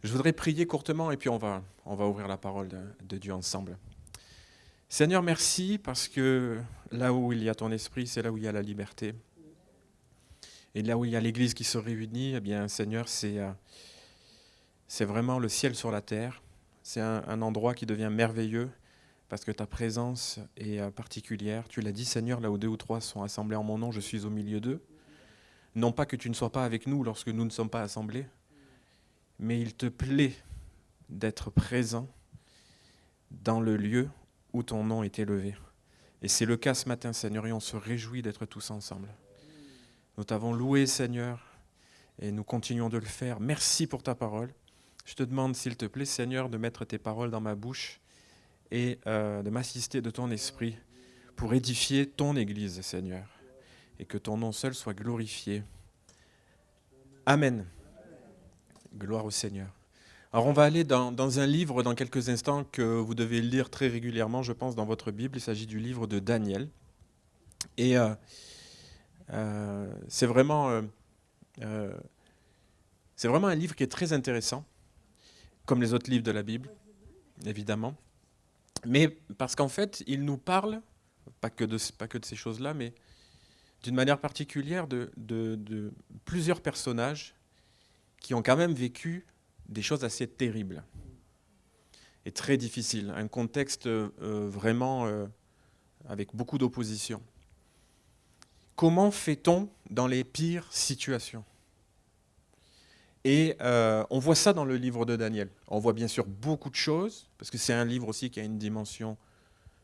Je voudrais prier courtement et puis on va ouvrir la parole de Dieu ensemble. Seigneur, merci parce que là où il y a ton esprit, c'est là où il y a la liberté. Et là où il y a l'Église qui se réunit, eh bien, Seigneur, c'est vraiment le ciel sur la terre. C'est un endroit qui devient merveilleux parce que ta présence est particulière. Tu l'as dit, Seigneur, là où deux ou trois sont assemblés en mon nom, je suis au milieu d'eux. Non pas que tu ne sois pas avec nous lorsque nous ne sommes pas assemblés, mais il te plaît d'être présent dans le lieu où ton nom est élevé. Et c'est le cas ce matin, Seigneur, et on se réjouit d'être tous ensemble. Nous t'avons loué, Seigneur, et nous continuons de le faire. Merci pour ta parole. Je te demande, s'il te plaît, Seigneur, de mettre tes paroles dans ma bouche et de m'assister de ton esprit pour édifier ton Église, Seigneur, et que ton nom seul soit glorifié. Amen. Gloire au Seigneur. Alors on va aller dans un livre dans quelques instants que vous devez lire très régulièrement, je pense, dans votre Bible. Il s'agit du livre de Daniel. Et c'est vraiment un livre qui est très intéressant, comme les autres livres de la Bible, évidemment. Mais parce qu'en fait, il nous parle, pas que de ces choses-là, mais d'une manière particulière de plusieurs personnages qui ont quand même vécu des choses assez terribles et très difficiles. Un contexte vraiment avec beaucoup d'opposition. Comment fait-on dans les pires situations ? Et on voit ça dans le livre de Daniel. On voit bien sûr beaucoup de choses, parce que c'est un livre aussi qui a une dimension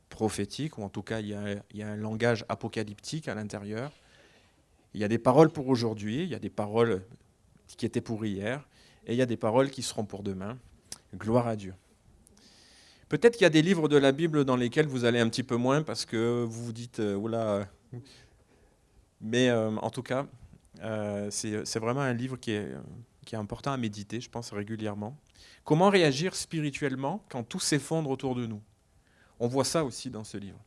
prophétique, ou en tout cas il y a un langage apocalyptique à l'intérieur. Il y a des paroles pour aujourd'hui, il y a des paroles qui étaient pour hier, et il y a des paroles qui seront pour demain. Gloire à Dieu. Peut-être qu'il y a des livres de la Bible dans lesquels vous allez un petit peu moins, parce que vous vous dites, oula. Mais en tout cas, c'est vraiment un livre qui est important à méditer, je pense, régulièrement. Comment réagir spirituellement quand tout s'effondre autour de nous ? On voit ça aussi dans ce livre.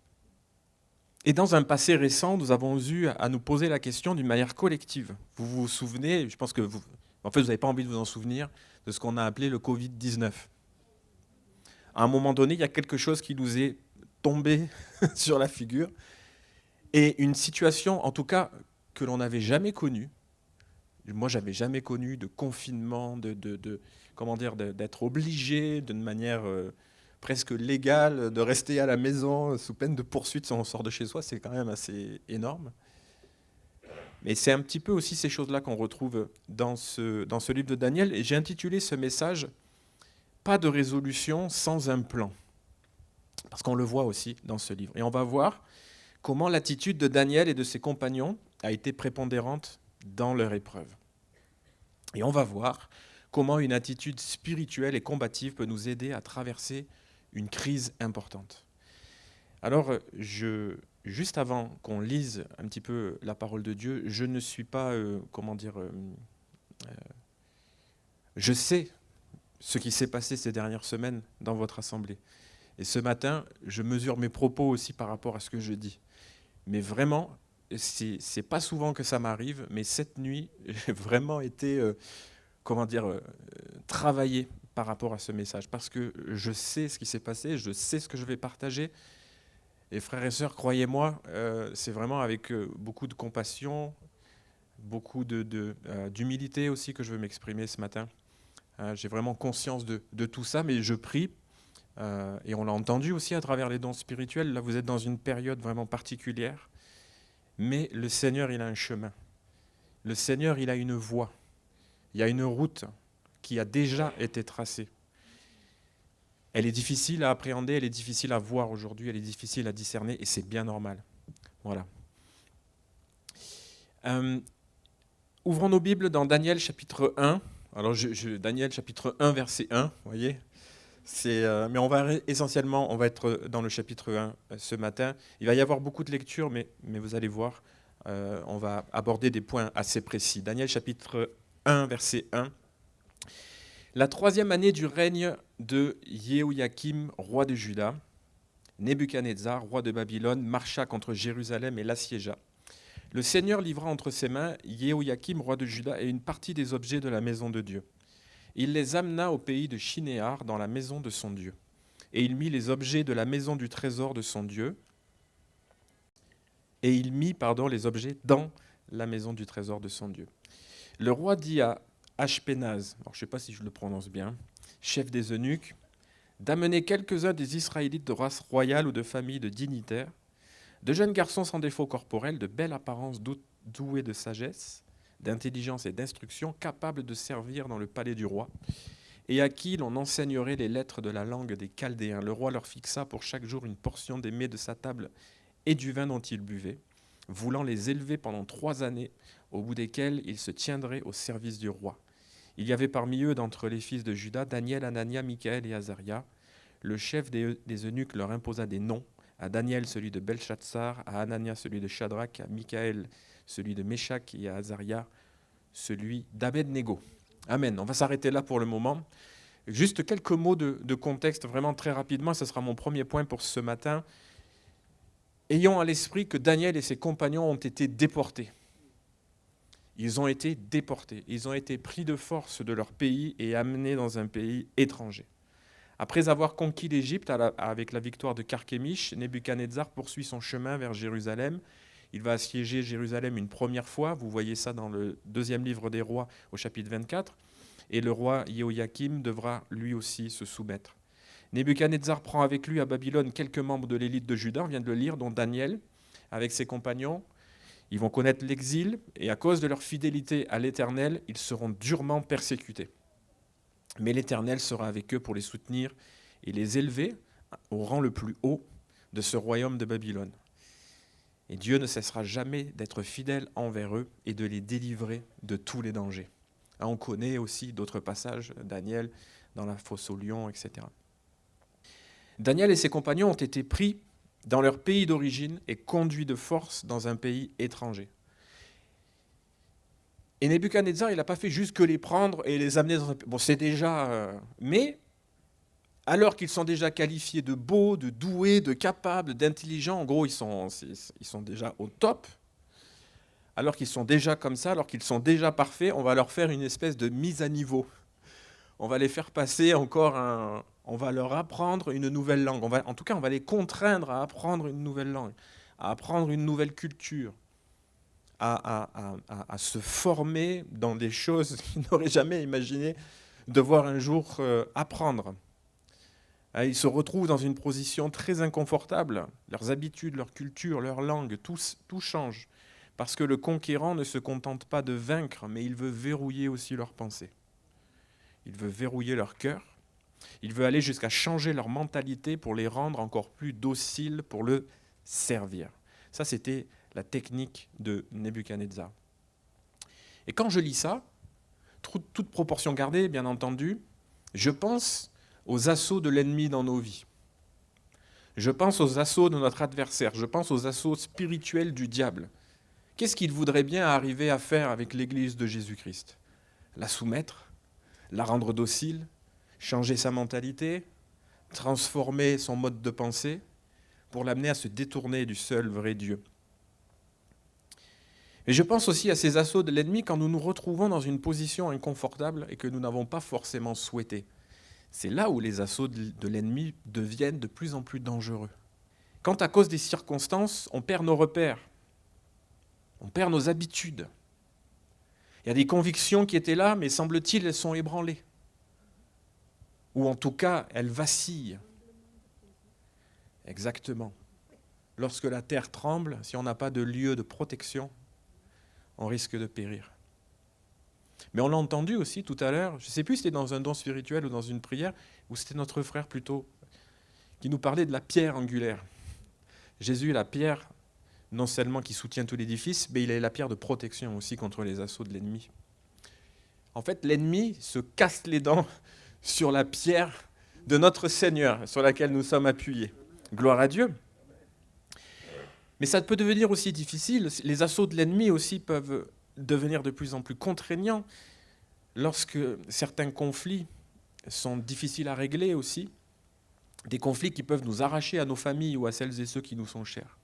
Et dans un passé récent, nous avons eu à nous poser la question d'une manière collective. Vous vous souvenez, je pense que vous n'avez pas envie de vous en souvenir, de ce qu'on a appelé le Covid-19. À un moment donné, il y a quelque chose qui nous est tombé sur la figure, et une situation, en tout cas, que l'on n'avait jamais connue. Moi, j'avais jamais connu de confinement, d'être obligé d'une manière presque légale de rester à la maison sous peine de poursuite si on sort de chez soi. C'est quand même assez énorme. Mais c'est un petit peu aussi ces choses-là qu'on retrouve dans ce livre de Daniel. Et j'ai intitulé ce message « Pas de résolution sans un plan ». Parce qu'on le voit aussi dans ce livre. Et on va voir comment l'attitude de Daniel et de ses compagnons a été prépondérante dans leur épreuve. Et on va voir comment une attitude spirituelle et combative peut nous aider à traverser une crise importante. Alors, juste avant qu'on lise un petit peu la parole de Dieu, je ne suis pas, je sais ce qui s'est passé ces dernières semaines dans votre assemblée. Et ce matin, je mesure mes propos aussi par rapport à ce que je dis. Mais vraiment, c'est pas souvent que ça m'arrive, mais cette nuit, j'ai vraiment été, travaillé par rapport à ce message, parce que je sais ce qui s'est passé, je sais ce que je vais partager. Et frères et sœurs, croyez-moi, c'est vraiment avec beaucoup de compassion, beaucoup d'humilité aussi que je veux m'exprimer ce matin. J'ai vraiment conscience de tout ça, mais je prie, et on l'a entendu aussi à travers les dons spirituels. Là, vous êtes dans une période vraiment particulière, mais le Seigneur, il a un chemin. Le Seigneur, il a une voie. Il y a une route qui a déjà été tracée. Elle est difficile à appréhender, elle est difficile à voir aujourd'hui, elle est difficile à discerner, et c'est bien normal. Voilà. Ouvrons nos Bibles dans Daniel chapitre 1. Alors, Daniel chapitre 1, verset 1, vous voyez. Mais on va être dans le chapitre 1 ce matin. Il va y avoir beaucoup de lectures, mais vous allez voir, on va aborder des points assez précis. Daniel chapitre 1, verset 1. La 3e année du règne de Jéhoïakim, roi de Juda, Nebuchadnezzar, roi de Babylone, marcha contre Jérusalem et l'assiégea. Le Seigneur livra entre ses mains Jéhoïakim, roi de Juda, et une partie des objets de la maison de Dieu. Il les amena au pays de Shinéar, dans la maison de son Dieu. Et il mit les objets de la maison du trésor de son Dieu. Et il mit, les objets dans la maison du trésor de son Dieu. Le roi dit à Ashpenaz, alors je ne sais pas si je le prononce bien, chef des eunuques, d'amener quelques-uns des Israélites de race royale ou de famille de dignitaires, de jeunes garçons sans défaut corporel, de belle apparence, doués de sagesse, d'intelligence et d'instruction, capables de servir dans le palais du roi, et à qui l'on enseignerait les lettres de la langue des Chaldéens. Le roi leur fixa pour chaque jour une portion des mets de sa table et du vin dont ils buvaient, voulant les élever pendant 3 années, au bout desquelles ils se tiendraient au service du roi. Il y avait parmi eux, d'entre les fils de Juda, Daniel, Anania, Michaël et Azaria. Le chef des eunuques leur imposa des noms, à Daniel celui de Belchatsar, à Anania celui de Shadrach, à Michaël celui de Méshach et à Azaria celui d'Abednego. Amen. On va s'arrêter là pour le moment. Juste quelques mots de contexte, vraiment très rapidement, ce sera mon premier point pour ce matin. Ayons à l'esprit que Daniel et ses compagnons ont été déportés. Ils ont été déportés, ils ont été pris de force de leur pays et amenés dans un pays étranger. Après avoir conquis l'Égypte avec la victoire de Carchemish, Nebuchadnezzar poursuit son chemin vers Jérusalem. Il va assiéger Jérusalem une première fois, vous voyez ça dans le 2e livre des rois au chapitre 24, et le roi Jéhoïakim devra lui aussi se soumettre. Nebuchadnezzar prend avec lui à Babylone quelques membres de l'élite de Juda, on vient de le lire, dont Daniel, avec ses compagnons. Ils vont connaître l'exil, et à cause de leur fidélité à l'Éternel, ils seront durement persécutés. Mais l'Éternel sera avec eux pour les soutenir et les élever au rang le plus haut de ce royaume de Babylone. Et Dieu ne cessera jamais d'être fidèle envers eux et de les délivrer de tous les dangers. On connaît aussi d'autres passages, Daniel dans la fosse aux lions, etc. Daniel et ses compagnons ont été pris dans leur pays d'origine et conduits de force dans un pays étranger. Et Nebuchadnezzar, il n'a pas fait juste que les prendre et les amener dans un pays. Bon, c'est déjà... mais, alors qu'ils sont déjà qualifiés de beaux, de doués, de capables, d'intelligents, en gros, ils sont déjà au top, alors qu'ils sont déjà comme ça, alors qu'ils sont déjà parfaits, on va leur faire une espèce de mise à niveau. On va les faire passer on va leur apprendre une nouvelle langue. En tout cas, on va les contraindre à apprendre une nouvelle langue, à apprendre une nouvelle culture, à se former dans des choses qu'ils n'auraient jamais imaginé devoir un jour apprendre. Ils se retrouvent dans une position très inconfortable. Leurs habitudes, leur culture, leur langue, tout change. Parce que le conquérant ne se contente pas de vaincre, mais il veut verrouiller aussi leurs pensées. Il veut verrouiller leur cœur. Il veut aller jusqu'à changer leur mentalité pour les rendre encore plus dociles pour le servir. Ça, c'était la technique de Nebuchadnezzar. Et quand je lis ça, toute proportion gardée, bien entendu, je pense aux assauts de l'ennemi dans nos vies. Je pense aux assauts de notre adversaire. Je pense aux assauts spirituels du diable. Qu'est-ce qu'il voudrait bien arriver à faire avec l'Église de Jésus-Christ? La soumettre, la rendre docile, changer sa mentalité, transformer son mode de pensée pour l'amener à se détourner du seul vrai Dieu. Et je pense aussi à ces assauts de l'ennemi quand nous nous retrouvons dans une position inconfortable et que nous n'avons pas forcément souhaité. C'est là où les assauts de l'ennemi deviennent de plus en plus dangereux. Quand à cause des circonstances, on perd nos repères, on perd nos habitudes. Il y a des convictions qui étaient là, mais semble-t-il, elles sont ébranlées. Ou en tout cas, elles vacillent. Exactement. Lorsque la terre tremble, si on n'a pas de lieu de protection, on risque de périr. Mais on l'a entendu aussi tout à l'heure, je ne sais plus si c'était dans un don spirituel ou dans une prière, ou c'était notre frère plutôt, qui nous parlait de la pierre angulaire. Jésus est la pierre, non seulement qui soutient tout l'édifice, mais il est la pierre de protection aussi contre les assauts de l'ennemi. En fait, l'ennemi se casse les dents sur la pierre de notre Seigneur, sur laquelle nous sommes appuyés. Gloire à Dieu. Mais ça peut devenir aussi difficile. Les assauts de l'ennemi aussi peuvent devenir de plus en plus contraignants lorsque certains conflits sont difficiles à régler aussi. Des conflits qui peuvent nous arracher à nos familles ou à celles et ceux qui nous sont chers.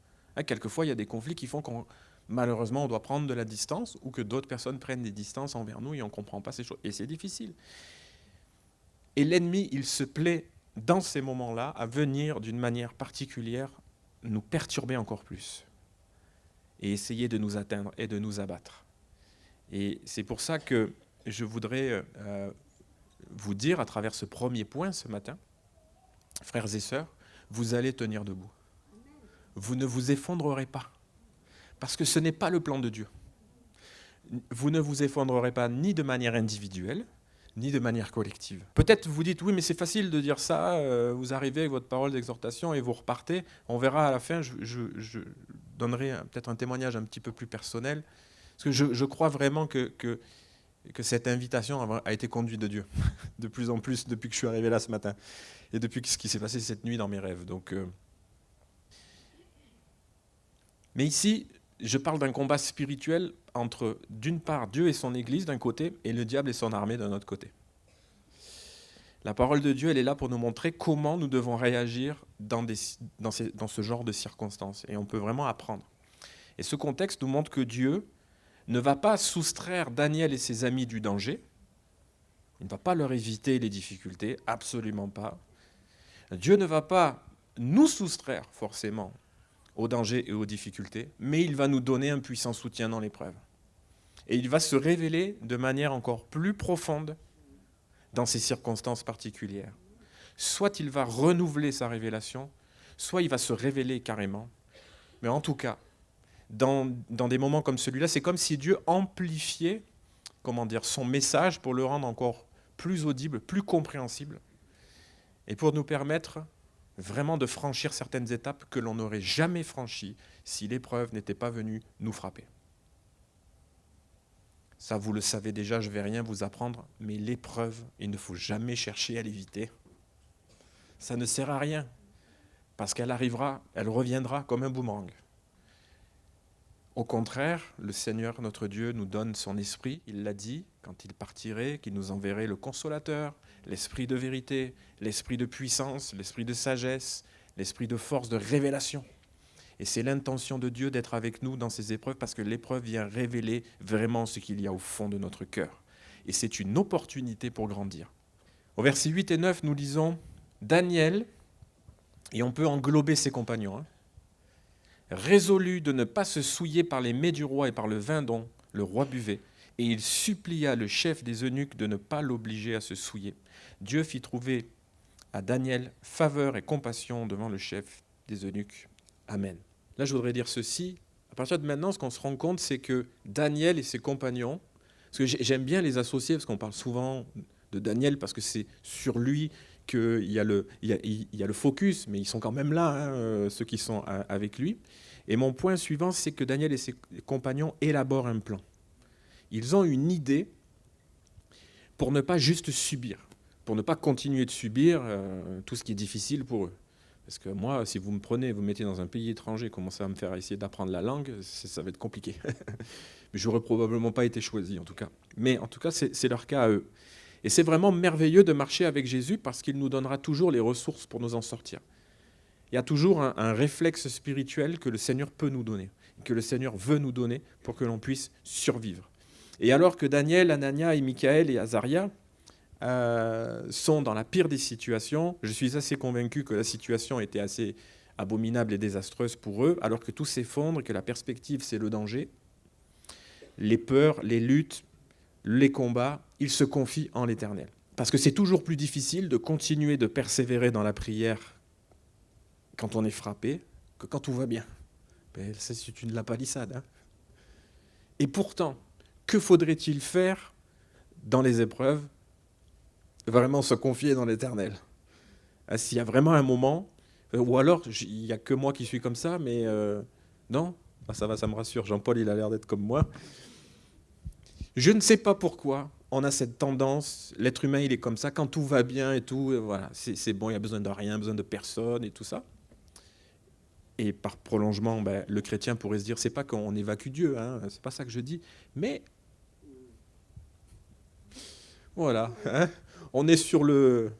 Quelquefois, il y a des conflits qui font qu'on, malheureusement, on doit prendre de la distance ou que d'autres personnes prennent des distances envers nous et on ne comprend pas ces choses. Et c'est difficile. Et l'ennemi, il se plaît dans ces moments-là à venir d'une manière particulière nous perturber encore plus et essayer de nous atteindre et de nous abattre. Et c'est pour ça que je voudrais vous dire à travers ce premier point ce matin, frères et sœurs, vous allez tenir debout. Vous ne vous effondrerez pas, parce que ce n'est pas le plan de Dieu. Vous ne vous effondrerez pas ni de manière individuelle, ni de manière collective. Peut-être vous dites, oui, mais c'est facile de dire ça, vous arrivez avec votre parole d'exhortation et vous repartez. On verra à la fin, je donnerai peut-être un témoignage un petit peu plus personnel, parce que je crois vraiment que cette invitation a été conduite de Dieu, de plus en plus depuis que je suis arrivé là ce matin, et depuis ce qui s'est passé cette nuit dans mes rêves. Mais ici, je parle d'un combat spirituel entre, d'une part, Dieu et son Église d'un côté, et le diable et son armée d'un autre côté. La parole de Dieu, elle est là pour nous montrer comment nous devons réagir dans ce genre de circonstances. Et on peut vraiment apprendre. Et ce contexte nous montre que Dieu ne va pas soustraire Daniel et ses amis du danger. Il ne va pas leur éviter les difficultés, absolument pas. Dieu ne va pas nous soustraire forcément aux dangers et aux difficultés, mais il va nous donner un puissant soutien dans l'épreuve. Et il va se révéler de manière encore plus profonde dans ces circonstances particulières. Soit il va renouveler sa révélation, soit il va se révéler carrément. Mais en tout cas, dans des moments comme celui-là, c'est comme si Dieu amplifiait, son message pour le rendre encore plus audible, plus compréhensible, et pour nous permettre vraiment de franchir certaines étapes que l'on n'aurait jamais franchies si l'épreuve n'était pas venue nous frapper. Ça, vous le savez déjà, je ne vais rien vous apprendre, mais l'épreuve, il ne faut jamais chercher à l'éviter. Ça ne sert à rien, parce qu'elle arrivera, elle reviendra comme un boomerang. Au contraire, le Seigneur, notre Dieu, nous donne son esprit. Il l'a dit, quand il partirait, qu'il nous enverrait le consolateur, l'esprit de vérité, l'esprit de puissance, l'esprit de sagesse, l'esprit de force, de révélation. Et c'est l'intention de Dieu d'être avec nous dans ces épreuves, parce que l'épreuve vient révéler vraiment ce qu'il y a au fond de notre cœur. Et c'est une opportunité pour grandir. Au verset 8 et 9, nous lisons Daniel, et on peut englober ses compagnons, résolu de ne pas se souiller par les mets du roi et par le vin dont le roi buvait, et il supplia le chef des eunuques de ne pas l'obliger à se souiller. Dieu fit trouver à Daniel faveur et compassion devant le chef des eunuques. Amen. Là, je voudrais dire ceci. À partir de maintenant, ce qu'on se rend compte, c'est que Daniel et ses compagnons, parce que j'aime bien les associer, parce qu'on parle souvent de Daniel, parce que c'est sur lui qu'il y a le focus, mais ils sont quand même là, ceux qui sont avec lui. Et mon point suivant, c'est que Daniel et ses compagnons élaborent un plan. Ils ont une idée pour ne pas juste subir, pour ne pas continuer de subir tout ce qui est difficile pour eux. Parce que moi, si vous me prenez, vous me mettez dans un pays étranger, commencez à me faire essayer d'apprendre la langue, ça va être compliqué. Mais j'aurais probablement pas été choisi, en tout cas. Mais en tout cas, c'est leur cas à eux. Et c'est vraiment merveilleux de marcher avec Jésus parce qu'il nous donnera toujours les ressources pour nous en sortir. Il y a toujours un réflexe spirituel que le Seigneur peut nous donner, que le Seigneur veut nous donner pour que l'on puisse survivre. Et alors que Daniel, Anania et Michaël et Azaria sont dans la pire des situations, je suis assez convaincu que la situation était assez abominable et désastreuse pour eux, alors que tout s'effondre, que la perspective c'est le danger, les peurs, les luttes, les combats, ils se confient en l'Éternel. Parce que c'est toujours plus difficile de continuer de persévérer dans la prière quand on est frappé que quand tout va bien. Ben, c'est une lapalissade. Et pourtant, que faudrait-il faire dans les épreuves? Vraiment se confier dans l'Éternel. S'il y a vraiment un moment, ou alors il n'y a que moi qui suis comme ça, mais non, ça va, ça me rassure. Jean-Paul, il a l'air d'être comme moi. Je ne sais pas pourquoi on a cette tendance, l'être humain il est comme ça, quand tout va bien et tout, voilà, c'est bon, il n'y a besoin de rien, besoin de personne et tout ça. Et par prolongement, le chrétien pourrait se dire, c'est pas qu'on évacue Dieu, c'est pas ça que je dis, mais voilà, on est sur le...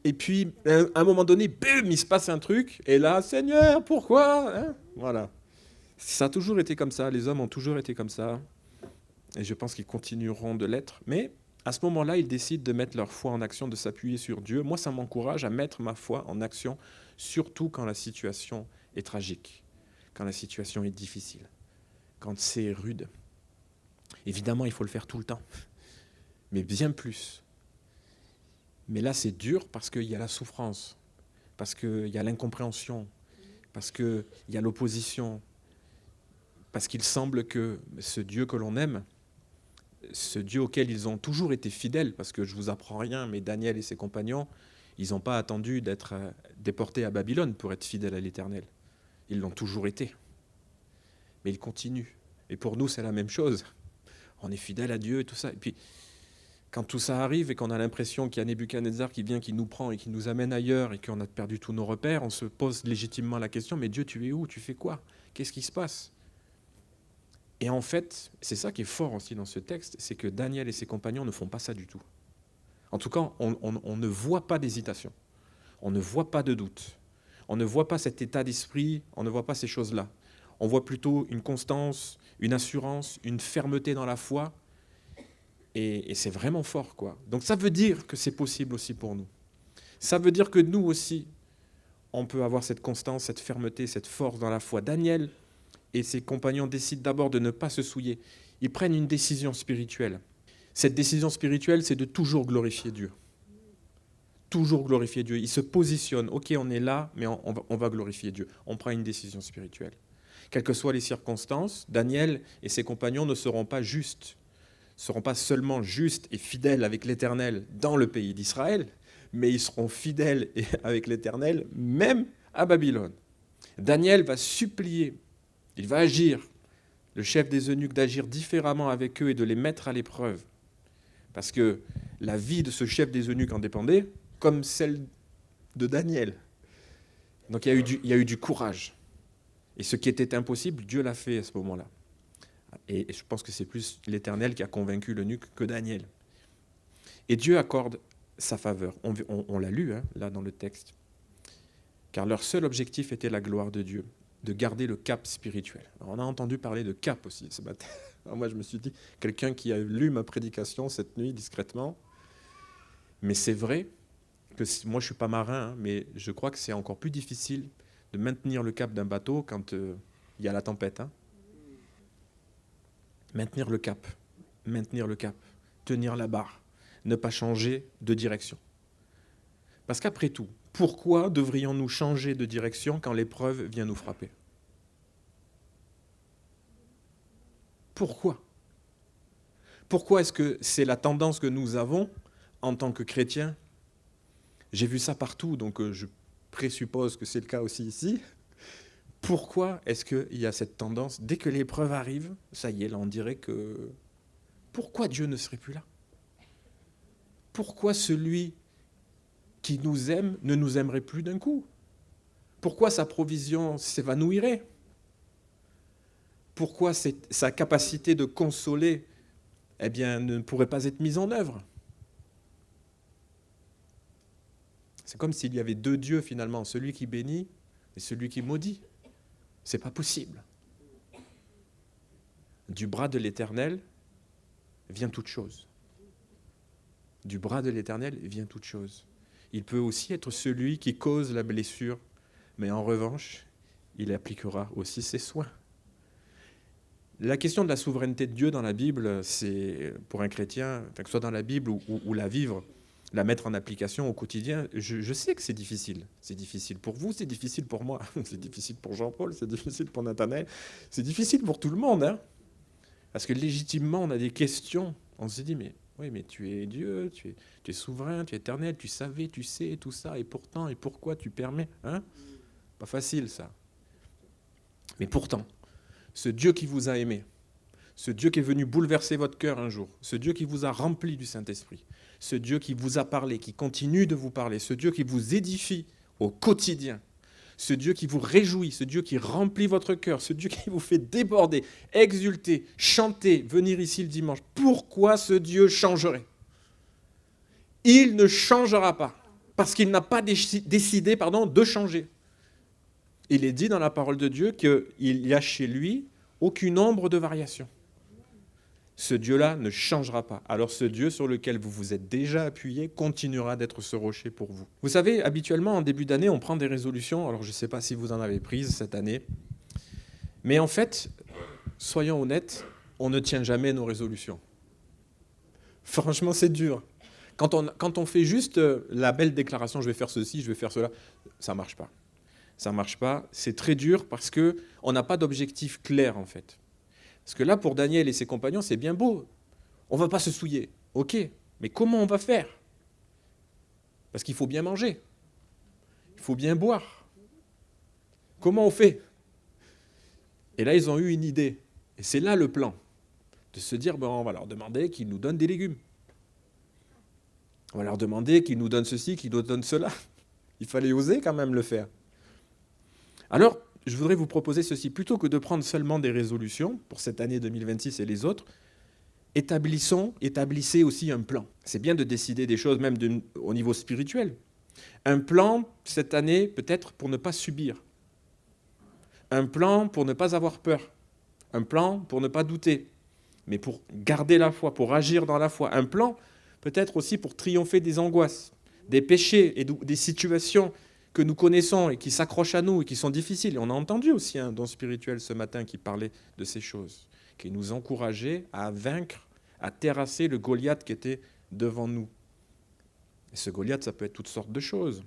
Et puis, à un moment donné, bim, il se passe un truc, et là, Seigneur, pourquoi Voilà. Ça a toujours été comme ça, les hommes ont toujours été comme ça. Et je pense qu'ils continueront de l'être. Mais À ce moment-là, ils décident de mettre leur foi en action, de s'appuyer sur Dieu. Moi, ça m'encourage à mettre ma foi en action, surtout quand la situation est tragique, quand la situation est difficile, quand c'est rude. Évidemment, il faut le faire tout le temps, mais bien plus. Mais là, c'est dur parce qu'il y a la souffrance, parce qu'il y a l'incompréhension, parce qu'il y a l'opposition, parce qu'il semble que ce Dieu que l'on aime, ce Dieu auquel ils ont toujours été fidèles, parce que je ne vous apprends rien, mais Daniel et ses compagnons, ils n'ont pas attendu d'être déportés à Babylone pour être fidèles à l'Éternel. Ils l'ont toujours été. Mais ils continuent. Et pour nous, c'est la même chose. On est fidèles à Dieu et tout ça. Et puis, quand tout ça arrive et qu'on a l'impression qu'il y a Nebuchadnezzar qui vient, qui nous prend et qui nous amène ailleurs et qu'on a perdu tous nos repères, on se pose légitimement la question, mais Dieu, tu es où? Tu fais quoi? Qu'est-ce qui se passe? Et en fait, c'est ça qui est fort aussi dans ce texte, c'est que Daniel et ses compagnons ne font pas ça du tout. En tout cas, on ne voit pas d'hésitation, on ne voit pas de doute, on ne voit pas cet état d'esprit, on ne voit pas ces choses-là. On voit plutôt une constance, une assurance, une fermeté dans la foi, et c'est vraiment fort, quoi. Donc ça veut dire que c'est possible aussi pour nous. Ça veut dire que nous aussi, on peut avoir cette constance, cette fermeté, cette force dans la foi. Daniel et ses compagnons décident d'abord de ne pas se souiller. Ils prennent une décision spirituelle. Cette décision spirituelle, c'est de toujours glorifier Dieu. Toujours glorifier Dieu. Ils se positionnent. Ok, on est là, mais on va glorifier Dieu. On prend une décision spirituelle. Quelles que soient les circonstances, Daniel et ses compagnons ne seront pas justes, ne seront pas seulement justes et fidèles avec l'Éternel dans le pays d'Israël, mais ils seront fidèles avec l'Éternel même à Babylone. Daniel va supplier. Il va agir, le chef des eunuques, d'agir différemment avec eux et de les mettre à l'épreuve. Parce que la vie de ce chef des eunuques en dépendait, comme celle de Daniel. Donc il y a eu du courage. Et ce qui était impossible, Dieu l'a fait à ce moment-là. Et je pense que c'est plus l'Éternel qui a convaincu l'eunuque que Daniel. Et Dieu accorde sa faveur. On l'a lu, là, dans le texte. Car leur seul objectif était la gloire de Dieu, de garder le cap spirituel. Alors, on a entendu parler de cap aussi ce matin. Alors moi, je me suis dit, quelqu'un qui a lu ma prédication cette nuit discrètement, mais c'est vrai que moi, je ne suis pas marin, mais je crois que c'est encore plus difficile de maintenir le cap d'un bateau quand il y a la tempête. Maintenir le cap, tenir la barre, ne pas changer de direction. Parce qu'après tout, pourquoi devrions-nous changer de direction quand l'épreuve vient nous frapper? Pourquoi? Pourquoi est-ce que c'est la tendance que nous avons en tant que chrétiens? J'ai vu ça partout, donc je présuppose que c'est le cas aussi ici. Pourquoi est-ce qu'il y a cette tendance, dès que l'épreuve arrive, ça y est, là on dirait que... Pourquoi Dieu ne serait plus là? Pourquoi celui qui nous aime ne nous aimerait plus d'un coup? Pourquoi sa provision s'évanouirait? Pourquoi sa capacité de consoler ne pourrait pas être mise en œuvre? C'est comme s'il y avait deux dieux finalement, celui qui bénit et celui qui maudit. C'est pas possible. Du bras de l'Éternel vient toute chose. Du bras de l'Éternel vient toute chose. Il peut aussi être celui qui cause la blessure, mais en revanche, il appliquera aussi ses soins. La question de la souveraineté de Dieu dans la Bible, c'est pour un chrétien, que ce soit dans la Bible ou la vivre, la mettre en application au quotidien, je sais que c'est difficile. C'est difficile pour vous, c'est difficile pour moi, c'est difficile pour Jean-Paul, c'est difficile pour Nathanaël, c'est difficile pour tout le monde. Parce que légitimement, on a des questions. On se dit, mais oui, mais tu es Dieu, tu es souverain, tu es éternel, tu savais, tu sais, tout ça, et pourtant, et pourquoi tu permets? Pas facile, ça. Mais pourtant, ce Dieu qui vous a aimé, ce Dieu qui est venu bouleverser votre cœur un jour, ce Dieu qui vous a rempli du Saint-Esprit, ce Dieu qui vous a parlé, qui continue de vous parler, ce Dieu qui vous édifie au quotidien, ce Dieu qui vous réjouit, ce Dieu qui remplit votre cœur, ce Dieu qui vous fait déborder, exulter, chanter, venir ici le dimanche. Pourquoi ce Dieu changerait? Il ne changera pas, parce qu'il n'a pas décidé de changer. Il est dit dans la parole de Dieu qu'il n'y a chez lui aucune ombre de variation. Ce Dieu-là ne changera pas. Alors ce Dieu sur lequel vous vous êtes déjà appuyé continuera d'être ce rocher pour vous. Vous savez, habituellement, en début d'année, on prend des résolutions. Alors je ne sais pas si vous en avez prises cette année. Mais en fait, soyons honnêtes, on ne tient jamais nos résolutions. Franchement, c'est dur. Quand on fait juste la belle déclaration, je vais faire ceci, je vais faire cela, ça ne marche pas. Ça ne marche pas. C'est très dur parce qu'on n'a pas d'objectif clair, en fait. Parce que là, pour Daniel et ses compagnons, c'est bien beau. On ne va pas se souiller. Ok, mais comment on va faire? Parce qu'il faut bien manger. Il faut bien boire. Comment on fait? Et là, ils ont eu une idée. Et c'est là le plan. De se dire, bon, on va leur demander qu'ils nous donnent des légumes. On va leur demander qu'ils nous donnent ceci, qu'ils nous donnent cela. Il fallait oser quand même le faire. Alors, je voudrais vous proposer ceci. Plutôt que de prendre seulement des résolutions pour cette année 2026 et les autres, établissez aussi un plan. C'est bien de décider des choses, même au niveau spirituel. Un plan, cette année, peut-être pour ne pas subir. Un plan pour ne pas avoir peur. Un plan pour ne pas douter. Mais pour garder la foi, pour agir dans la foi. Un plan, peut-être aussi pour triompher des angoisses, des péchés et des situations que nous connaissons et qui s'accrochent à nous et qui sont difficiles. Et on a entendu aussi un don spirituel ce matin qui parlait de ces choses, qui nous encourageait à vaincre, à terrasser le Goliath qui était devant nous. Et ce Goliath, ça peut être toutes sortes de choses.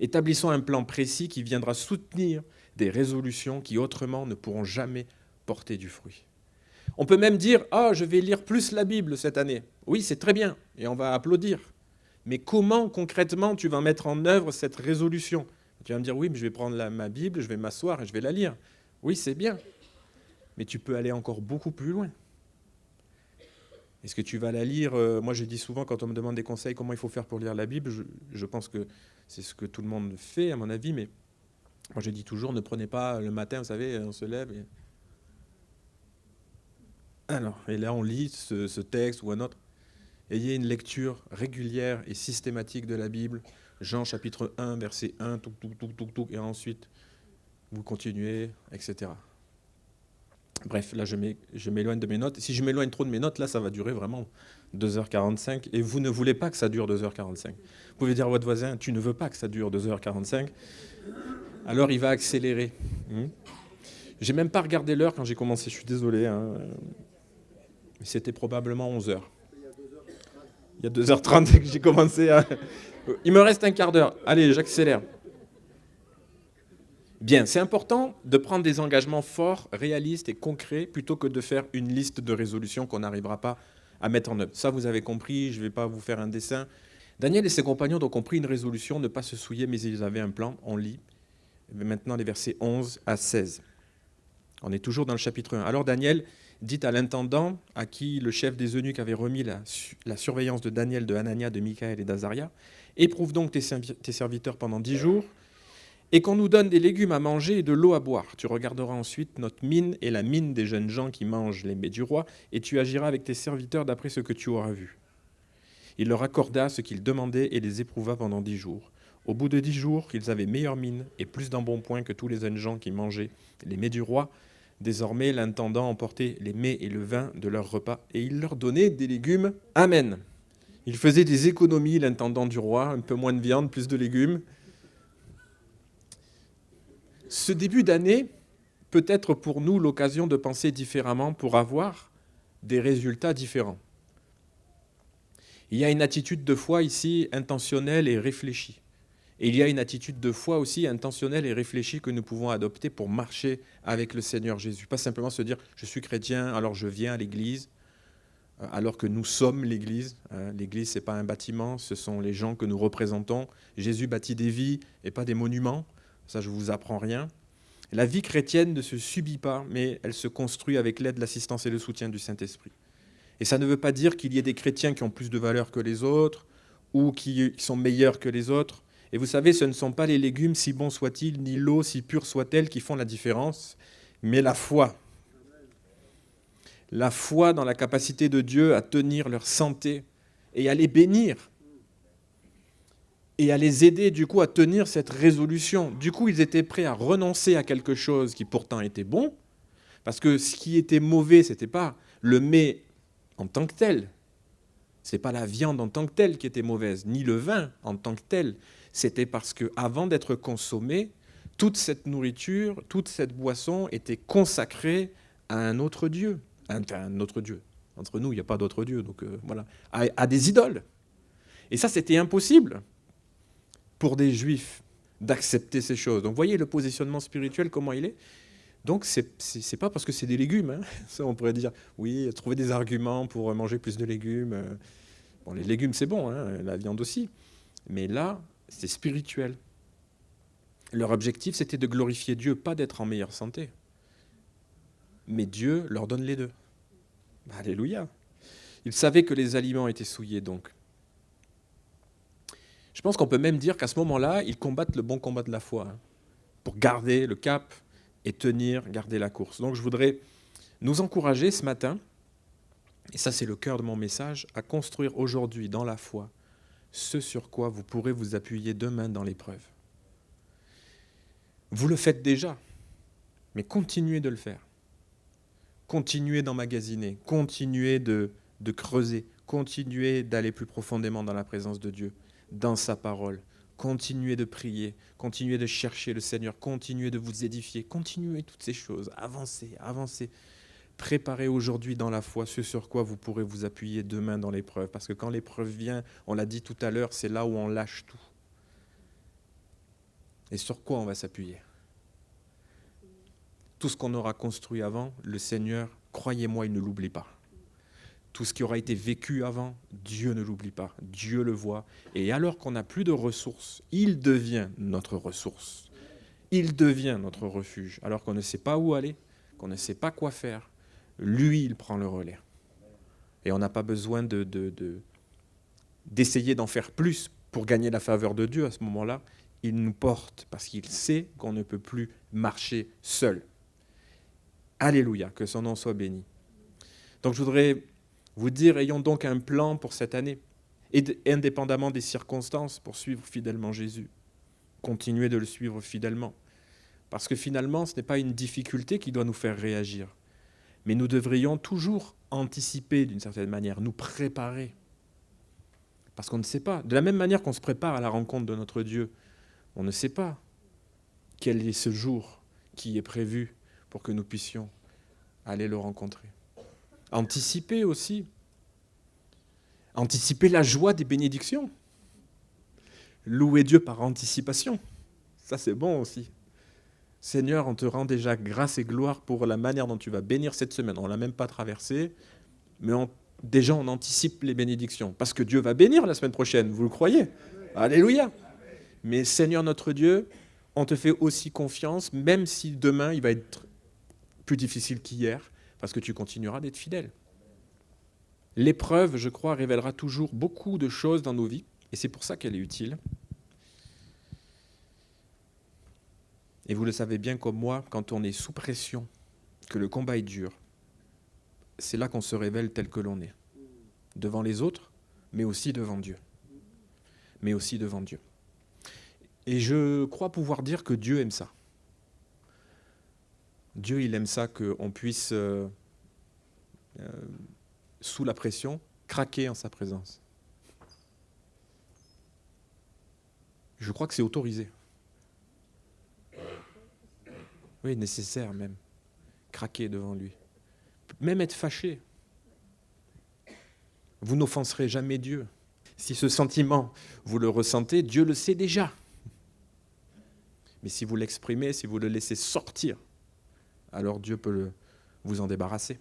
Établissons un plan précis qui viendra soutenir des résolutions qui autrement ne pourront jamais porter du fruit. On peut même dire « Ah, je vais lire plus la Bible cette année ». Oui, c'est très bien, et on va applaudir. Mais comment concrètement tu vas mettre en œuvre cette résolution? Tu vas me dire « Oui, mais je vais prendre ma Bible, je vais m'asseoir et je vais la lire ». Oui, c'est bien, mais tu peux aller encore beaucoup plus loin. Est-ce que tu vas la lire? Moi, je dis souvent, quand on me demande des conseils, comment il faut faire pour lire la Bible, je pense que c'est ce que tout le monde fait, à mon avis, mais moi, je dis toujours, ne prenez pas le matin, vous savez, on se lève et... Alors, et là, on lit ce texte ou un autre. Ayez une lecture régulière et systématique de la Bible. Jean chapitre 1, verset 1, et ensuite, vous continuez, etc. Bref, là, je m'éloigne de mes notes. Si je m'éloigne trop de mes notes, là, ça va durer vraiment 2h45. Et vous ne voulez pas que ça dure 2h45. Vous pouvez dire à votre voisin, tu ne veux pas que ça dure 2h45. Alors, il va accélérer. J'ai même pas regardé l'heure quand j'ai commencé, je suis désolé. C'était probablement 11h. Il y a 2h30 que j'ai commencé à... Il me reste un quart d'heure. Allez, j'accélère. Bien, c'est important de prendre des engagements forts, réalistes et concrets, plutôt que de faire une liste de résolutions qu'on n'arrivera pas à mettre en œuvre. Ça, vous avez compris, je ne vais pas vous faire un dessin. Daniel et ses compagnons ont pris une résolution, ne pas se souiller, mais ils avaient un plan. On lit maintenant les versets 11 à 16. On est toujours dans le chapitre 1. Alors Daniel dit à l'intendant, à qui le chef des eunuques avait remis la surveillance de Daniel, de Hanania, de Michaël et d'Azaria, « Éprouve donc tes serviteurs pendant 10 jours, et qu'on nous donne des légumes à manger et de l'eau à boire. Tu regarderas ensuite notre mine et la mine des jeunes gens qui mangent les mets du roi, et tu agiras avec tes serviteurs d'après ce que tu auras vu. » Il leur accorda ce qu'ils demandaient et les éprouva pendant 10 jours. Au bout de 10 jours, ils avaient meilleure mine et plus d'embonpoint que tous les jeunes gens qui mangeaient les mets du roi. Désormais, l'intendant emportait les mets et le vin de leur repas, et il leur donnait des légumes. Amen. Il faisait des économies, l'intendant du roi, un peu moins de viande, plus de légumes. Ce début d'année peut être pour nous l'occasion de penser différemment pour avoir des résultats différents. Il y a une attitude de foi ici intentionnelle et réfléchie. Et il y a une attitude de foi aussi intentionnelle et réfléchie que nous pouvons adopter pour marcher avec le Seigneur Jésus. Pas simplement se dire « je suis chrétien, alors je viens à l'église », alors que nous sommes l'église. L'église, ce n'est pas un bâtiment, ce sont les gens que nous représentons. Jésus bâtit des vies et pas des monuments. Ça, je ne vous apprends rien. La vie chrétienne ne se subit pas, mais elle se construit avec l'aide, l'assistance et le soutien du Saint-Esprit. Et ça ne veut pas dire qu'il y ait des chrétiens qui ont plus de valeur que les autres ou qui sont meilleurs que les autres. Et vous savez, ce ne sont pas les légumes, si bons soient-ils, ni l'eau, si pure soit-elle, qui font la différence, mais la foi. La foi dans la capacité de Dieu à tenir leur santé et à les bénir. Et à les aider, du coup, à tenir cette résolution. Du coup, ils étaient prêts à renoncer à quelque chose qui pourtant était bon, Parce que ce qui était mauvais, ce n'était pas le mets en tant que tel. Ce n'est pas la viande en tant que telle qui était mauvaise, ni le vin en tant que tel. C'était parce qu'avant d'être consommé, toute cette nourriture, toute cette boisson était consacrée à un autre Dieu. Un autre Dieu. Entre nous, il n'y a pas d'autre Dieu. Donc voilà. À des idoles. Et ça, c'était impossible pour des Juifs d'accepter ces choses. Donc, vous voyez le positionnement spirituel, comment il est. Donc, c'est pas parce que c'est des légumes. Hein. Ça, on pourrait dire, oui, trouver des arguments pour manger plus de légumes. Bon, les légumes, c'est bon, hein, la viande aussi. Mais là, c'est spirituel. Leur objectif, c'était de glorifier Dieu, pas d'être en meilleure santé. Mais Dieu leur donne les deux. Alléluia. Ils savaient que les aliments étaient souillés, donc. Je pense qu'on peut même dire qu'à ce moment-là, ils combattent le bon combat de la foi, hein, pour garder le cap et tenir, garder la course. Donc je voudrais nous encourager ce matin, et ça c'est le cœur de mon message, à construire aujourd'hui dans la foi ce sur quoi vous pourrez vous appuyer demain dans l'épreuve. Vous le faites déjà, mais continuez de le faire. Continuez d'emmagasiner, continuez de creuser, continuez d'aller plus profondément dans la présence de Dieu, dans sa parole. Continuez de prier, continuez de chercher le Seigneur, continuez de vous édifier, continuez toutes ces choses, avancez, avancez. Préparez aujourd'hui dans la foi ce sur quoi vous pourrez vous appuyer demain dans l'épreuve. Parce que quand l'épreuve vient, on l'a dit tout à l'heure, c'est là où on lâche tout. Et sur quoi on va s'appuyer ? Tout ce qu'on aura construit avant, le Seigneur, croyez-moi, il ne l'oublie pas. Tout ce qui aura été vécu avant, Dieu ne l'oublie pas. Dieu le voit. Et alors qu'on n'a plus de ressources, il devient notre ressource. Il devient notre refuge. Alors qu'on ne sait pas où aller, qu'on ne sait pas quoi faire, lui, il prend le relais. Et on n'a pas besoin d'essayer d'en faire plus pour gagner la faveur de Dieu à ce moment-là. Il nous porte parce qu'il sait qu'on ne peut plus marcher seul. Alléluia, que son nom soit béni. Donc je voudrais vous dire, ayons donc un plan pour cette année, et indépendamment des circonstances, pour suivre fidèlement Jésus. Continuez de le suivre fidèlement. Parce que finalement, ce n'est pas une difficulté qui doit nous faire réagir. Mais nous devrions toujours anticiper d'une certaine manière, nous préparer. Parce qu'on ne sait pas. De la même manière qu'on se prépare à la rencontre de notre Dieu, on ne sait pas quel est ce jour qui est prévu pour que nous puissions aller le rencontrer. Anticiper aussi. Anticiper la joie des bénédictions. Louer Dieu par anticipation. Ça, c'est bon aussi. Seigneur, on te rend déjà grâce et gloire pour la manière dont tu vas bénir cette semaine. On ne l'a même pas traversée, mais déjà on anticipe les bénédictions. Parce que Dieu va bénir la semaine prochaine, vous le croyez ? Alléluia ! Mais Seigneur notre Dieu, on te fait aussi confiance, même si demain il va être plus difficile qu'hier, parce que tu continueras d'être fidèle. L'épreuve, je crois, révélera toujours beaucoup de choses dans nos vies, et c'est pour ça qu'elle est utile. Et vous le savez bien comme moi, quand on est sous pression, que le combat est dur, c'est là qu'on se révèle tel que l'on est. Devant les autres, mais aussi devant Dieu. Mais aussi devant Dieu. Et je crois pouvoir dire que Dieu aime ça. Dieu, il aime ça qu'on puisse, sous la pression, craquer en sa présence. Je crois que c'est autorisé. Oui, nécessaire même. Craquer devant lui. Même être fâché. Vous n'offenserez jamais Dieu. Si ce sentiment, vous le ressentez, Dieu le sait déjà. Mais si vous l'exprimez, si vous le laissez sortir, alors Dieu peut vous en débarrasser.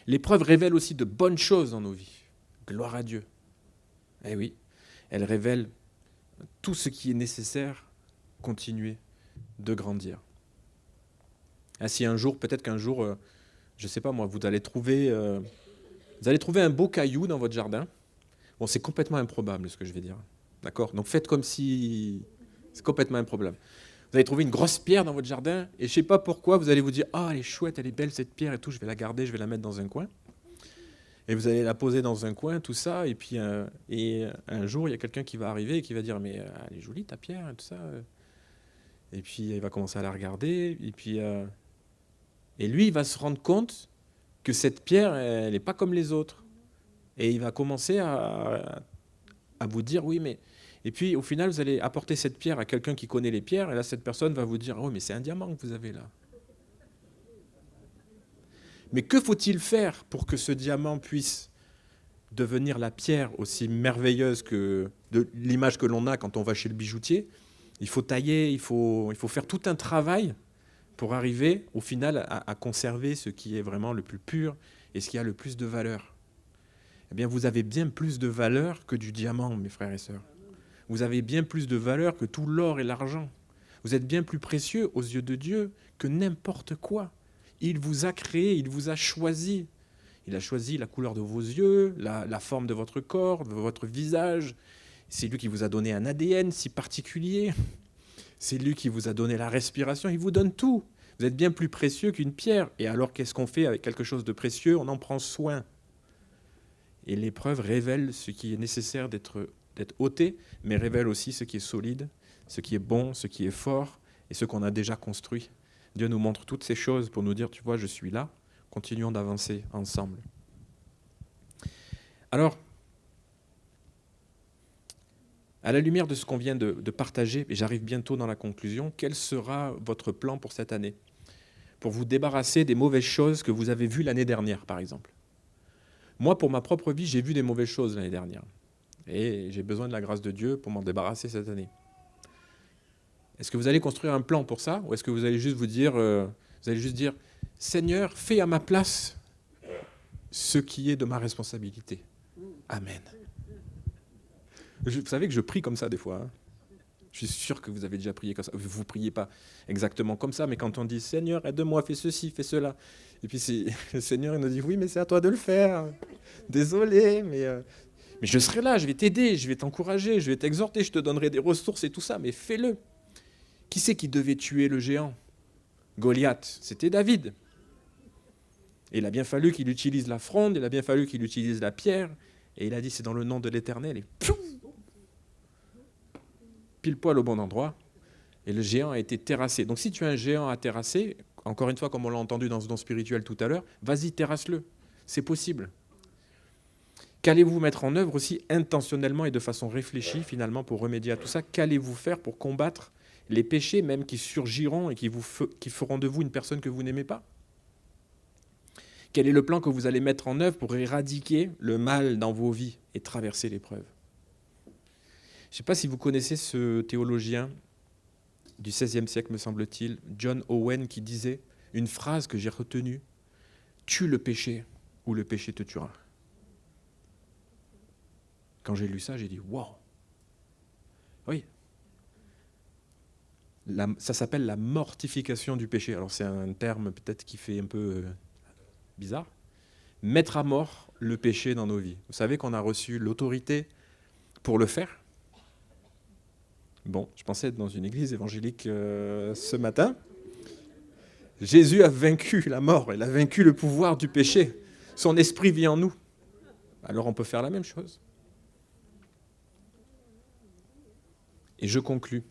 L'épreuve révèle aussi de bonnes choses dans nos vies. Gloire à Dieu. Eh oui, elle révèle tout ce qui est nécessaire, continuer de grandir. Ainsi un jour, peut-être qu'un jour, je ne sais pas moi, vous allez trouver un beau caillou dans votre jardin. Bon, c'est complètement improbable ce que je vais dire. D'accord ? Donc faites comme si c'est complètement improbable. Vous allez trouver une grosse pierre dans votre jardin et je ne sais pas pourquoi, vous allez vous dire « Ah, elle est chouette, elle est belle cette pierre et tout, je vais la garder, je vais la mettre dans un coin. » Et vous allez la poser dans un coin, tout ça, et puis un jour, il y a quelqu'un qui va arriver et qui va dire « Mais elle est jolie ta pierre, tout ça. » Et puis il va commencer à la regarder, et puis Et lui, il va se rendre compte que cette pierre, elle n'est pas comme les autres. Et il va commencer à vous dire, oui, mais... Et puis, au final, vous allez apporter cette pierre à quelqu'un qui connaît les pierres, et là, cette personne va vous dire, oh, mais c'est un diamant que vous avez là. Mais que faut-il faire pour que ce diamant puisse devenir la pierre aussi merveilleuse que de l'image que l'on a quand on va chez le bijoutier? Il faut tailler, il faut faire tout un travail pour arriver, au final, à conserver ce qui est vraiment le plus pur et ce qui a le plus de valeur. Eh bien, vous avez bien plus de valeur que du diamant, mes frères et sœurs. Vous avez bien plus de valeur que tout l'or et l'argent. Vous êtes bien plus précieux aux yeux de Dieu que n'importe quoi. Il vous a créé, il vous a choisi. Il a choisi la couleur de vos yeux, la forme de votre corps, de votre visage. C'est lui qui vous a donné un ADN si particulier. C'est lui qui vous a donné la respiration. Il vous donne tout. Vous êtes bien plus précieux qu'une pierre. Et alors, qu'est-ce qu'on fait avec quelque chose de précieux? On en prend soin. Et l'épreuve révèle ce qui est nécessaire d'être ôté, mais révèle aussi ce qui est solide, ce qui est bon, ce qui est fort, et ce qu'on a déjà construit. Dieu nous montre toutes ces choses pour nous dire, tu vois, je suis là, continuons d'avancer ensemble. Alors, à la lumière de ce qu'on vient de partager, et j'arrive bientôt dans la conclusion, quel sera votre plan pour cette année? Pour vous débarrasser des mauvaises choses que vous avez vues l'année dernière, par exemple. Moi, pour ma propre vie, j'ai vu des mauvaises choses l'année dernière. Et j'ai besoin de la grâce de Dieu pour m'en débarrasser cette année. Est-ce que vous allez construire un plan pour ça? Ou est-ce que vous allez juste dire, Seigneur, fais à ma place ce qui est de ma responsabilité. Amen. Vous savez que je prie comme ça des fois. Hein. Je suis sûr que vous avez déjà prié comme ça. Vous ne priez pas exactement comme ça, mais quand on dit, Seigneur, aide-moi, fais ceci, fais cela. Et puis le Seigneur il nous dit, oui, mais c'est à toi de le faire. Désolé, mais je serai là, je vais t'aider, je vais t'encourager, je vais t'exhorter, je te donnerai des ressources et tout ça, mais fais-le. Qui c'est qui devait tuer le géant? Goliath, c'était David. Et il a bien fallu qu'il utilise la fronde, il a bien fallu qu'il utilise la pierre, et il a dit, c'est dans le nom de l'Éternel, et piouf, pile poil au bon endroit, et le géant a été terrassé. Donc si tu as un géant à terrasser, encore une fois, comme on l'a entendu dans ce don spirituel tout à l'heure, vas-y, terrasse-le, c'est possible. Qu'allez-vous mettre en œuvre aussi intentionnellement et de façon réfléchie finalement pour remédier à tout ça? Qu'allez-vous faire pour combattre les péchés même qui surgiront et qui feront de vous une personne que vous n'aimez pas? Quel est le plan que vous allez mettre en œuvre pour éradiquer le mal dans vos vies et traverser l'épreuve? Je ne sais pas si vous connaissez ce théologien du XVIe siècle, me semble-t-il, John Owen, qui disait une phrase que j'ai retenue: « Tue le péché ou le péché te tuera ». Quand j'ai lu ça, j'ai dit « Wow !» Oui. Ça s'appelle la mortification du péché. Alors c'est un terme peut-être qui fait un peu bizarre. Mettre à mort le péché dans nos vies. Vous savez qu'on a reçu l'autorité pour le faire. Bon, je pensais être dans une église évangélique ce matin. Jésus a vaincu la mort, il a vaincu le pouvoir du péché. Son esprit vit en nous. Alors on peut faire la même chose. Et je conclus.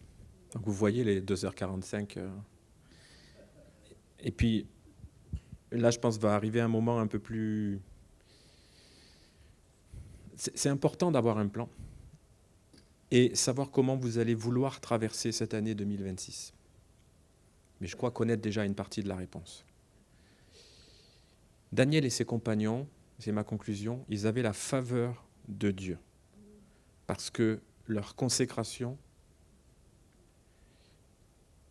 Donc vous voyez les 2h45. Et puis, là, je pense va arriver un moment un peu plus... C'est important d'avoir un plan et savoir comment vous allez vouloir traverser cette année 2026. Mais je crois connaître déjà une partie de la réponse. Daniel et ses compagnons, c'est ma conclusion, ils avaient la faveur de Dieu parce que leur consécration,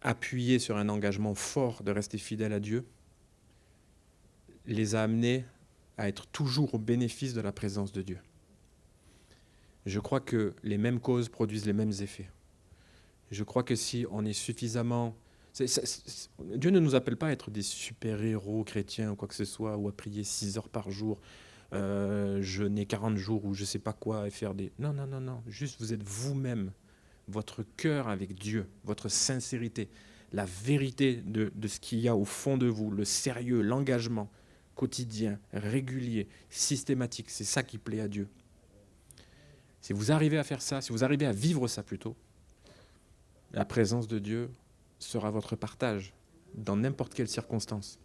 appuyée sur un engagement fort de rester fidèle à Dieu, les a amenés à être toujours au bénéfice de la présence de Dieu. Je crois que les mêmes causes produisent les mêmes effets. Je crois que si on est suffisamment... Dieu ne nous appelle pas à être des super-héros chrétiens ou quoi que ce soit, ou à prier 6 heures par jour, jeûner 40 jours ou je ne sais pas quoi, et faire des... Non, non, non, non. Juste vous êtes vous-même, votre cœur avec Dieu, votre sincérité, la vérité de ce qu'il y a au fond de vous, le sérieux, l'engagement quotidien, régulier, systématique. C'est ça qui plaît à Dieu. Si vous arrivez à faire ça, si vous arrivez à vivre ça plutôt, la présence de Dieu sera votre partage dans n'importe quelle circonstance.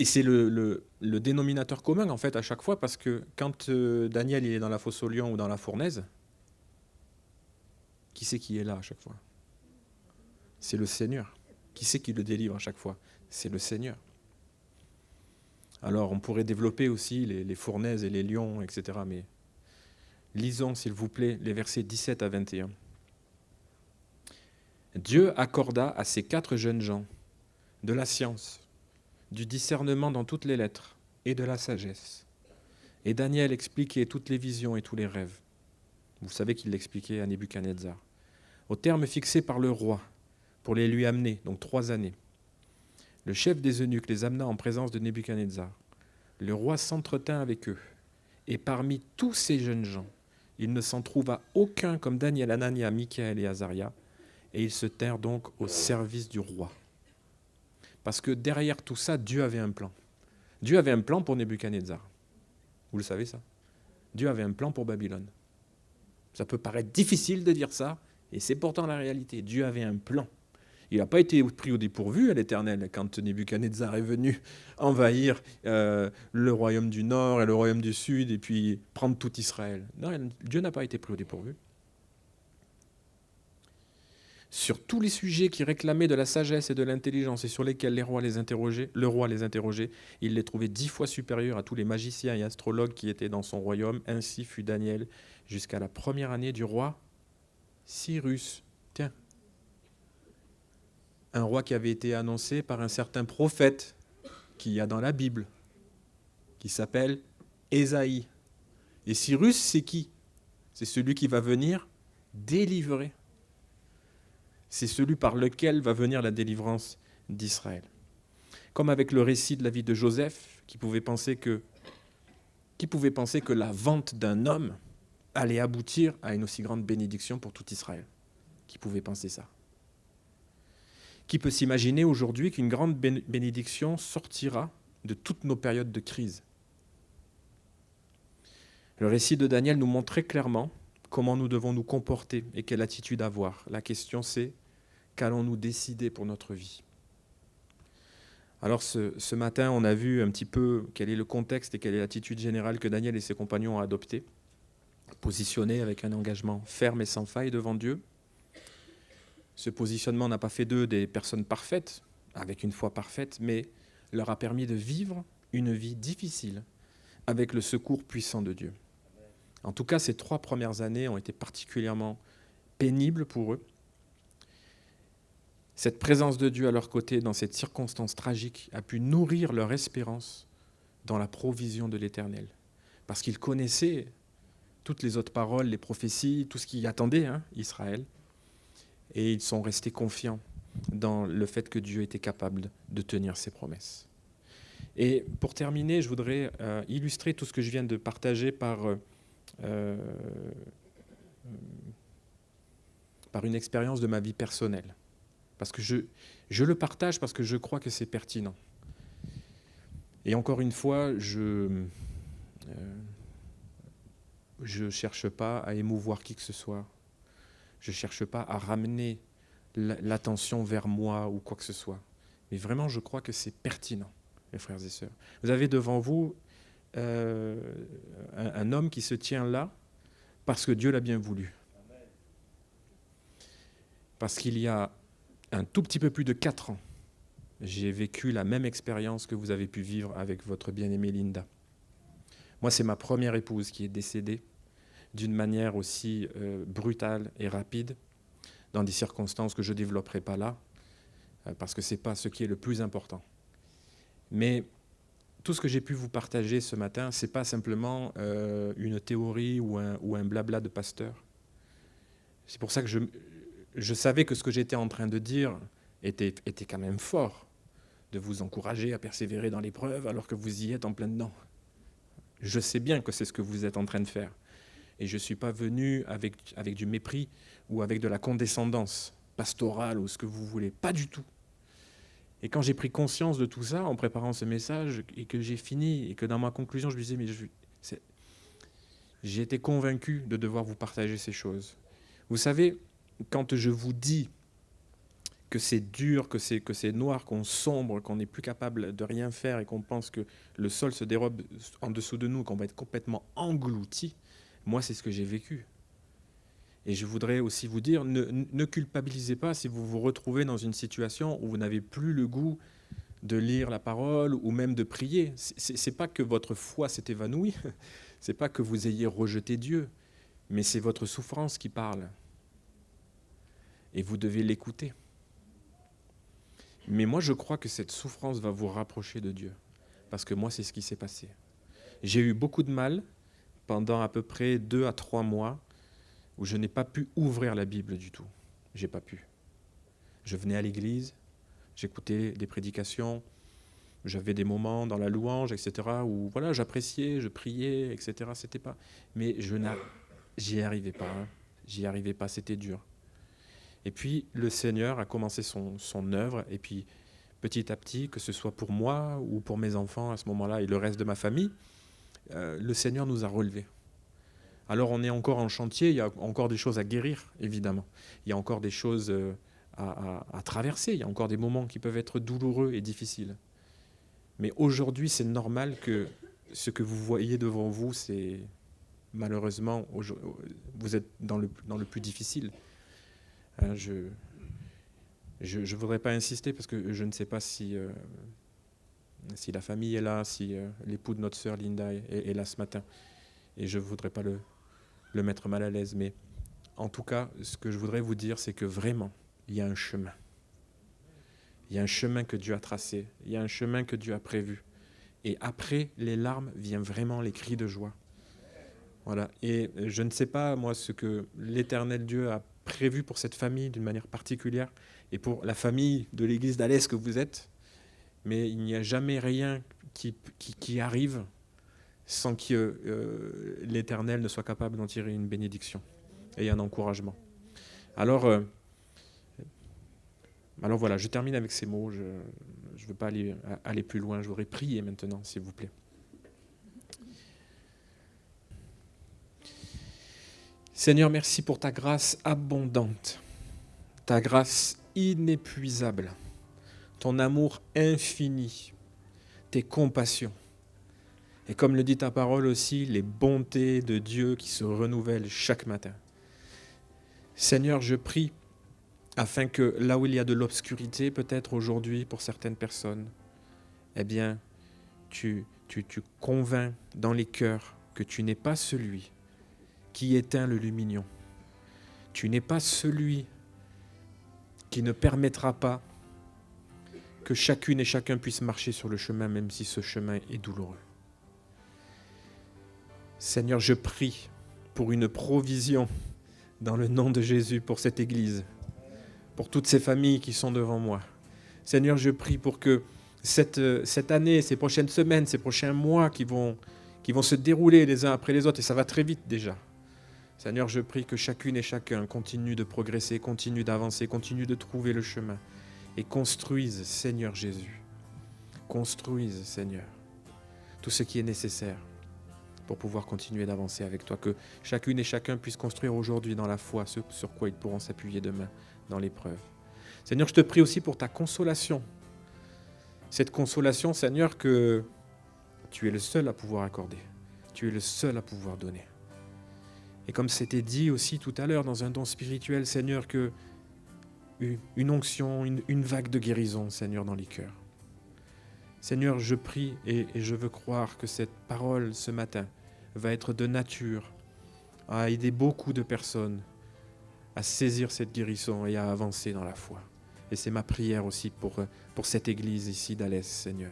Et c'est le dénominateur commun, en fait, à chaque fois, parce que quand Daniel il est dans la fosse aux lions ou dans la fournaise, qui c'est qui est là à chaque fois? C'est le Seigneur. Qui c'est qui le délivre à chaque fois? C'est le Seigneur. Alors, on pourrait développer aussi les fournaises et les lions, etc. Mais lisons, s'il vous plaît, les versets 17 à 21. Dieu accorda à ces 4 jeunes gens de la science, du discernement dans toutes les lettres et de la sagesse. Et Daniel expliquait toutes les visions et tous les rêves. Vous savez qu'il l'expliquait à Nebuchadnezzar. Au terme fixé par le roi, pour les lui amener, donc 3 années. Le chef des eunuques les amena en présence de Nebuchadnezzar. Le roi s'entretint avec eux. Et parmi tous ces jeunes gens, il ne s'en trouva aucun comme Daniel, Anania, Michaël et Azaria. Et ils se tinrent donc au service du roi. Parce que derrière tout ça, Dieu avait un plan. Dieu avait un plan pour Nebuchadnezzar. Vous le savez ça? Dieu avait un plan pour Babylone. Ça peut paraître difficile de dire ça, et c'est pourtant la réalité. Dieu avait un plan. Il n'a pas été pris au dépourvu à l'Éternel quand Nebuchadnezzar est venu envahir le royaume du Nord et le royaume du Sud et puis prendre tout Israël. Non, Dieu n'a pas été pris au dépourvu. Sur tous les sujets qui réclamaient de la sagesse et de l'intelligence et sur lesquels le roi les interrogeait, il les trouvait 10 fois supérieurs à tous les magiciens et astrologues qui étaient dans son royaume. Ainsi fut Daniel jusqu'à la première année du roi Cyrus. Tiens, un roi qui avait été annoncé par un certain prophète qu'il y a dans la Bible, qui s'appelle Ésaïe. Et Cyrus, c'est qui? C'est celui qui va venir délivrer. C'est celui par lequel va venir la délivrance d'Israël. Comme avec le récit de la vie de Joseph, qui pouvait penser que la vente d'un homme allait aboutir à une aussi grande bénédiction pour tout Israël. Qui pouvait penser ça? Qui peut s'imaginer aujourd'hui qu'une grande bénédiction sortira de toutes nos périodes de crise? Le récit de Daniel nous montre très clairement comment nous devons nous comporter et quelle attitude avoir. La question c'est, qu'allons-nous décider pour notre vie? Alors ce matin, on a vu un petit peu quel est le contexte et quelle est l'attitude générale que Daniel et ses compagnons ont adoptée, positionnés avec un engagement ferme et sans faille devant Dieu. Ce positionnement n'a pas fait d'eux des personnes parfaites, avec une foi parfaite, mais leur a permis de vivre une vie difficile avec le secours puissant de Dieu. En tout cas, ces 3 premières années ont été particulièrement pénibles pour eux. Cette présence de Dieu à leur côté dans cette circonstance tragique a pu nourrir leur espérance dans la provision de l'Éternel. Parce qu'ils connaissaient toutes les autres paroles, les prophéties, tout ce qui attendait Israël. Et ils sont restés confiants dans le fait que Dieu était capable de tenir ses promesses. Et pour terminer, je voudrais illustrer tout ce que je viens de partager par une expérience de ma vie personnelle. Parce que je le partage parce que je crois que c'est pertinent. Et encore une fois, je ne cherche pas à émouvoir qui que ce soit. Je ne cherche pas à ramener l'attention vers moi ou quoi que ce soit. Mais vraiment, je crois que c'est pertinent, mes frères et sœurs. Vous avez devant vous un homme qui se tient là parce que Dieu l'a bien voulu. Parce qu'il y a un tout petit peu plus de 4 ans, j'ai vécu la même expérience que vous avez pu vivre avec votre bien-aimée Linda. Moi, c'est ma première épouse qui est décédée d'une manière aussi brutale et rapide, dans des circonstances que je ne développerai pas là, parce que ce n'est pas ce qui est le plus important. Mais tout ce que j'ai pu vous partager ce matin, ce n'est pas simplement une théorie ou un blabla de pasteur. C'est pour ça que je savais que ce que j'étais en train de dire était quand même fort, de vous encourager à persévérer dans l'épreuve alors que vous y êtes en plein dedans. Je sais bien que c'est ce que vous êtes en train de faire. Et je ne suis pas venu avec du mépris ou avec de la condescendance pastorale ou ce que vous voulez. Pas du tout. Et quand j'ai pris conscience de tout ça en préparant ce message et que j'ai fini et que dans ma conclusion je me disais, mais j'ai été convaincu de devoir vous partager ces choses. Vous savez, quand je vous dis que c'est dur, que c'est noir, qu'on sombre, qu'on n'est plus capable de rien faire et qu'on pense que le sol se dérobe en dessous de nous, qu'on va être complètement englouti, moi, c'est ce que j'ai vécu. Et je voudrais aussi vous dire, ne culpabilisez pas si vous vous retrouvez dans une situation où vous n'avez plus le goût de lire la parole ou même de prier. C'est pas que votre foi s'est évanouie, c'est pas que vous ayez rejeté Dieu, mais c'est votre souffrance qui parle. Et vous devez l'écouter. Mais moi, je crois que cette souffrance va vous rapprocher de Dieu. Parce que moi, c'est ce qui s'est passé. J'ai eu beaucoup de mal pendant à peu près 2 à 3 mois où je n'ai pas pu ouvrir la Bible du tout. J'ai pas pu. Je venais à l'église, j'écoutais des prédications, j'avais des moments dans la louange, etc., où voilà, j'appréciais, je priais, etc. C'était pas. Mais j'y arrivais pas. Hein. J'y arrivais pas, c'était dur. Et puis le Seigneur a commencé son œuvre, et puis petit à petit, que ce soit pour moi ou pour mes enfants à ce moment-là et le reste de ma famille, le Seigneur nous a relevés. Alors on est encore en chantier, il y a encore des choses à guérir, évidemment. Il y a encore des choses à traverser, il y a encore des moments qui peuvent être douloureux et difficiles. Mais aujourd'hui, c'est normal que ce que vous voyez devant vous, c'est malheureusement, vous êtes dans le plus difficile. Je ne voudrais pas insister parce que je ne sais pas si la famille est là, si l'époux de notre sœur Linda est là ce matin. Et je ne voudrais pas le mettre mal à l'aise. Mais en tout cas, ce que je voudrais vous dire, c'est que vraiment, il y a un chemin. Il y a un chemin que Dieu a tracé. Il y a un chemin que Dieu a prévu. Et après les larmes, viennent vraiment les cris de joie. Voilà. Et je ne sais pas, moi, ce que l'Éternel Dieu a prévu pour cette famille d'une manière particulière et pour la famille de l'église d'Alès que vous êtes, mais il n'y a jamais rien qui arrive sans que l'Éternel ne soit capable d'en tirer une bénédiction et un encouragement. Alors voilà, je termine avec ces mots, je ne veux pas aller plus loin, je voudrais prier maintenant, s'il vous plaît. Seigneur, merci pour ta grâce abondante, ta grâce inépuisable, ton amour infini, tes compassions. Et comme le dit ta parole aussi, les bontés de Dieu qui se renouvellent chaque matin. Seigneur, je prie afin que là où il y a de l'obscurité, peut-être aujourd'hui pour certaines personnes, eh bien, tu convaincs dans les cœurs que tu n'es pas celui qui éteint le lumignon. Tu n'es pas celui qui ne permettra pas que chacune et chacun puisse marcher sur le chemin, même si ce chemin est douloureux. Seigneur, je prie pour une provision dans le nom de Jésus pour cette Église, pour toutes ces familles qui sont devant moi. Seigneur, je prie pour que cette année, ces prochaines semaines, ces prochains mois qui vont se dérouler les uns après les autres, et ça va très vite déjà. Seigneur, je prie que chacune et chacun continue de progresser, continue d'avancer, continue de trouver le chemin et construise, Seigneur Jésus, construise, Seigneur, tout ce qui est nécessaire pour pouvoir continuer d'avancer avec toi, que chacune et chacun puisse construire aujourd'hui dans la foi ce sur quoi ils pourront s'appuyer demain dans l'épreuve. Seigneur, je te prie aussi pour ta consolation, cette consolation, Seigneur, que tu es le seul à pouvoir accorder, tu es le seul à pouvoir donner. Et comme c'était dit aussi tout à l'heure dans un don spirituel, Seigneur, que une onction, une vague de guérison, Seigneur, dans les cœurs. Seigneur, je prie et je veux croire que cette parole ce matin va être de nature à aider beaucoup de personnes à saisir cette guérison et à avancer dans la foi. Et c'est ma prière aussi pour cette église ici d'Alès, Seigneur.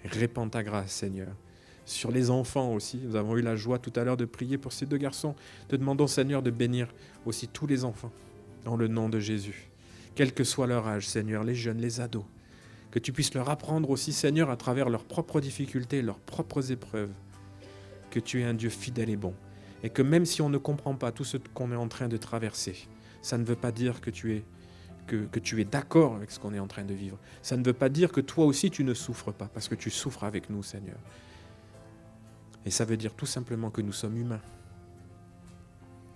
Répands ta grâce, Seigneur. Sur les enfants aussi, nous avons eu la joie tout à l'heure de prier pour ces 2 garçons. Te demandons, Seigneur, de bénir aussi tous les enfants dans le nom de Jésus. Quel que soit leur âge, Seigneur, les jeunes, les ados, que tu puisses leur apprendre aussi, Seigneur, à travers leurs propres difficultés, leurs propres épreuves, que tu es un Dieu fidèle et bon. Et que même si on ne comprend pas tout ce qu'on est en train de traverser, ça ne veut pas dire que tu es d'accord avec ce qu'on est en train de vivre. Ça ne veut pas dire que toi aussi tu ne souffres pas, parce que tu souffres avec nous, Seigneur. Et ça veut dire tout simplement que nous sommes humains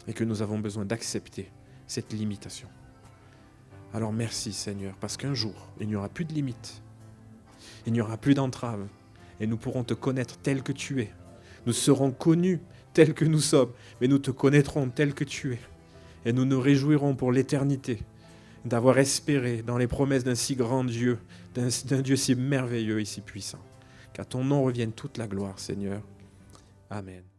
et que nous avons besoin d'accepter cette limitation. Alors merci Seigneur, parce qu'un jour, il n'y aura plus de limites, il n'y aura plus d'entraves, et nous pourrons te connaître tel que tu es. Nous serons connus tels que nous sommes, mais nous te connaîtrons tel que tu es. Et nous nous réjouirons pour l'éternité d'avoir espéré dans les promesses d'un si grand Dieu, d'un Dieu si merveilleux et si puissant. Qu'à ton nom revienne toute la gloire, Seigneur. Amen.